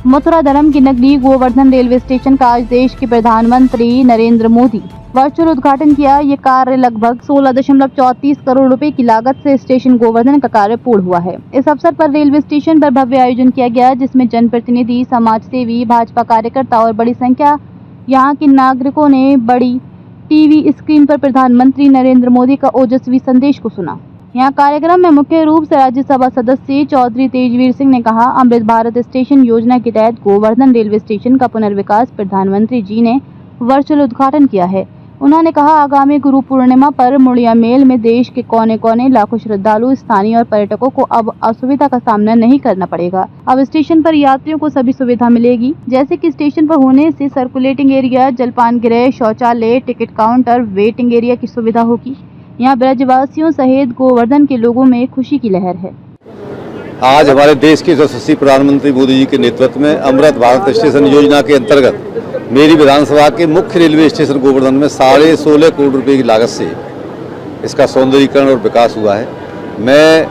मथुरा धर्म की नगरी गोवर्धन रेलवे स्टेशन का आज देश के प्रधानमंत्री नरेंद्र मोदी वर्चुअल उद्घाटन किया। ये कार्य लगभग 16.34 करोड़ रुपए की लागत से स्टेशन गोवर्धन का कार्य पूर्ण हुआ है। इस अवसर पर रेलवे स्टेशन पर भव्य आयोजन किया गया, जिसमें जनप्रतिनिधि, समाज सेवी, भाजपा कार्यकर्ता और बड़ी संख्या यहाँ के नागरिकों ने बड़ी टीवी स्क्रीन पर प्रधानमंत्री नरेंद्र मोदी का ओजस्वी संदेश को सुना। यहाँ कार्यक्रम में मुख्य रूप से राज्यसभा सदस्य चौधरी तेजवीर सिंह ने कहा, अमृत भारत स्टेशन योजना के तहत गोवर्धन रेलवे स्टेशन का पुनर्विकास प्रधानमंत्री जी ने वर्चुअल उद्घाटन किया है। उन्होंने कहा, आगामी गुरु पूर्णिमा पर मुड़िया मेल में देश के कोने कोने लाखों श्रद्धालु, स्थानीय और पर्यटकों को अब असुविधा का सामना नहीं करना पड़ेगा। अब स्टेशन पर यात्रियों को सभी सुविधा मिलेगी, जैसे कि स्टेशन पर होने से सर्कुलेटिंग एरिया, जलपान गृह, शौचालय, टिकट काउंटर, वेटिंग एरिया की सुविधा होगी। यहाँ ब्रजवासियों सहित गोवर्धन के लोगों में खुशी की लहर है। आज हमारे देश के यशस्वी प्रधानमंत्री मोदी जी के नेतृत्व में अमृत भारत स्टेशन योजना के अंतर्गत मेरी विधानसभा के मुख्य रेलवे स्टेशन गोवर्धन में 16.5 करोड़ रुपए की लागत से इसका सौंदर्यीकरण और विकास हुआ है। मैं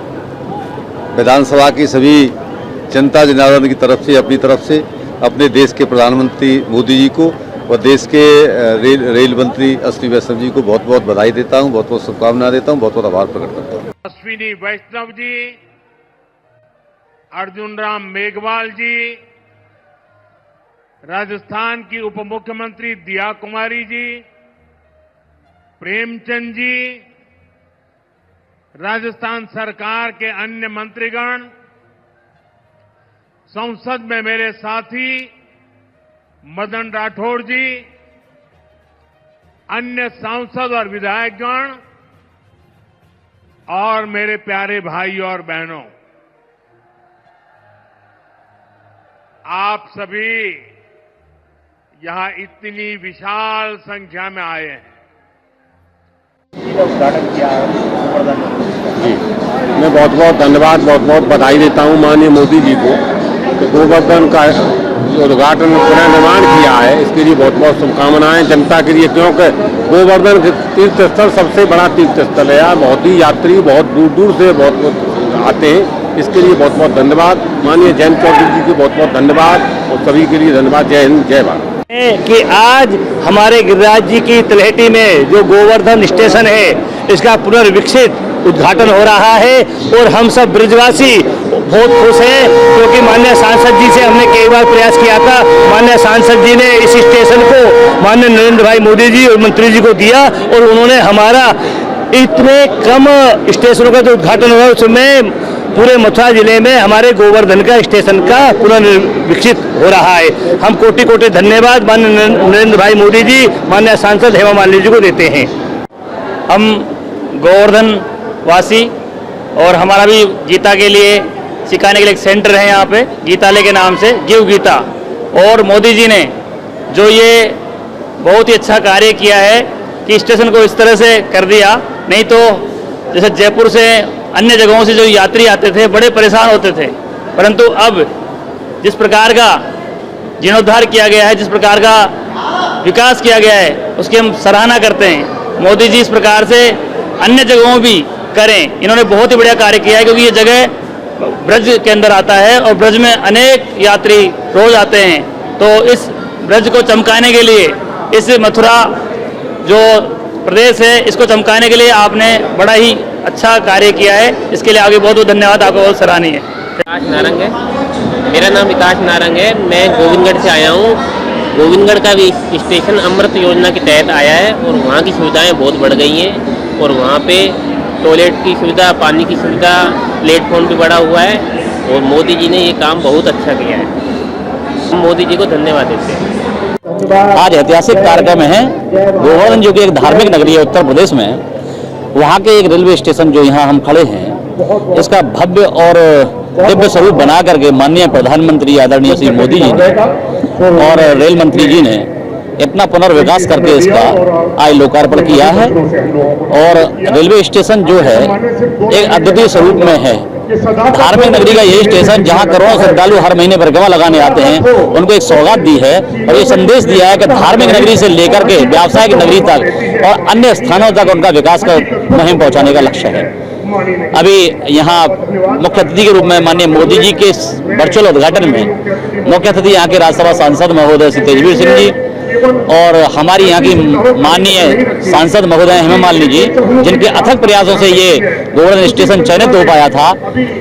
विधानसभा की सभी जनता जनार्दन की तरफ से, अपनी तरफ से अपने देश के प्रधानमंत्री मोदी जी को और देश के रेल मंत्री अश्विनी वैष्णव जी को बहुत बहुत बधाई देता हूं, बहुत बहुत शुभकामनाएं देता हूं, बहुत बहुत आभार प्रकट करता हूं। अश्विनी वैष्णव जी, अर्जुन राम मेघवाल जी, राजस्थान की उप मुख्यमंत्री दिया कुमारी जी, प्रेमचंद जी, राजस्थान सरकार के अन्य मंत्रीगण, संसद में मेरे साथी मदन राठौड़ जी, अन्य सांसद और विधायकगण और मेरे प्यारे भाई और बहनों, आप सभी यहां इतनी विशाल संख्या में आए हैं। उद्घाटन किया जी, मैं बहुत बहुत धन्यवाद, बहुत बहुत बधाई देता हूं माननीय मोदी जी को कि गोवर्धन का उद्घाटन पुनर्निर्माण किया है। इसके लिए बहुत बहुत शुभकामनाएं जनता के लिए, क्योंकि गोवर्धन तीर्थ स्थल सबसे बड़ा तीर्थ स्थल है। यहाँ बहुत ही यात्री बहुत दूर दूर से बहुत आते हैं। इसके लिए बहुत बहुत धन्यवाद माननीय जयंत चौधरी जी को, बहुत बहुत धन्यवाद और सभी के लिए धन्यवाद। जय हिंद, जय भारत। कि आज हमारे गिरिराज जी की तलहटी में जो गोवर्धन स्टेशन है, इसका पुनर्विकसित उद्घाटन हो रहा है और हम सब ब्रजवासी बहुत खुश हैं, क्योंकि माननीय सांसद जी से हमने कई बार प्रयास किया था। माननीय सांसद जी ने इस स्टेशन को माननीय नरेंद्र भाई मोदी जी और मंत्री जी को दिया और उन्होंने हमारा इतने कम स्टेशनों का जो उद्घाटन हुआ उसमें पूरे मथुरा जिले में हमारे गोवर्धन का स्टेशन का पुनर्विकसित हो रहा है। हम कोटि कोटि धन्यवाद माननीय नरेंद्र भाई मोदी जी, माननीय सांसद हेमा मालिनी जी को देते हैं। हम गोवर्धन वासी और हमारा भी गीता के लिए सिखाने के लिए एक सेंटर है यहाँ पे, गीतालय के नाम से, गिव गीता। और मोदी जी ने जो ये बहुत ही अच्छा कार्य किया है कि स्टेशन को इस तरह से कर दिया, नहीं तो जैसे जयपुर से अन्य जगहों से जो यात्री आते थे बड़े परेशान होते थे, परंतु अब जिस प्रकार का जीर्णोद्धार किया गया है, जिस प्रकार का विकास किया गया है, उसकी हम सराहना करते हैं। मोदी जी इस प्रकार से अन्य जगहों भी करें, इन्होंने बहुत ही बढ़िया कार्य किया है, क्योंकि ये जगह ब्रज के अंदर आता है और ब्रज में अनेक यात्री रोज आते हैं। तो इस ब्रज को चमकाने के लिए, इस मथुरा जो प्रदेश है, इसको चमकाने के लिए आपने बड़ा ही अच्छा कार्य किया है। इसके लिए आगे बहुत बहुत धन्यवाद, आपको बहुत सराहनीय है। विकास नारंग है, मेरा नाम विकास नारंग है। मैं गोविंदगढ़ से आया हूँ। गोविंदगढ़ का भी स्टेशन अमृत योजना के तहत आया है और वहाँ की सुविधाएं बहुत बढ़ गई हैं और वहाँ पे टॉयलेट की सुविधा, पानी की सुविधा, प्लेटफॉर्म भी बढ़ा हुआ है और मोदी जी ने ये काम बहुत अच्छा किया है। हम मोदी जी को धन्यवाद देते हैं। आज ऐतिहासिक कार्यक्रम है। गोवर्धन जो कि एक धार्मिक नगरी है उत्तर प्रदेश में, वहाँ के एक रेलवे स्टेशन जो यहाँ हम खड़े हैं, इसका भव्य और दिव्य स्वरूप बना करके माननीय प्रधानमंत्री आदरणीय श्री मोदी जी ने और रेल मंत्री जी ने इतना पुनर्विकास करके इसका आज लोकार्पण किया है। और रेलवे स्टेशन जो है एक अद्वितीय स्वरूप में है। धार्मिक नगरी का यही स्टेशन जहां करोड़ों श्रद्धालु हर महीने परिक्रमा लगाने आते हैं, उनको एक सौगात दी है और ये संदेश दिया है कि धार्मिक नगरी से लेकर के व्यावसायिक नगरी तक और अन्य स्थानों तक उनका विकास का मुहिम पहुंचाने का लक्ष्य है। अभी यहाँ मुख्य अतिथि के रूप में माननीय मोदी जी के वर्चुअल उद्घाटन में मुख्य अतिथि यहाँ के राज्यसभा सांसद महोदय श्री तेजवीर सिंह जी और हमारी यहाँ की माननीय सांसद महोदय हेमा मालिनी जी, जिनके अथक प्रयासों से ये गोवर्धन स्टेशन चयनित हो पाया था।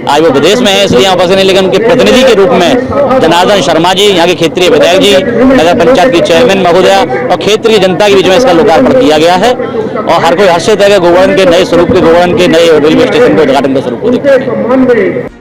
आज वो विदेश में है इसलिए यहाँ उपस्थित नहीं, लेकिन उनके प्रतिनिधि के रूप में जनार्दन शर्मा जी, यहाँ के क्षेत्रीय विधायक जी, नगर पंचायत की चेयरमैन महोदया और क्षेत्रीय जनता के बीच में इसका लोकार्पण किया गया है। और हर कोई हर्षित है कि गोवर्धन के नए स्वरूप के, गोवर्धन के नए रेलवे स्टेशन के उद्घाटन के स्वरूप को देखते हैं।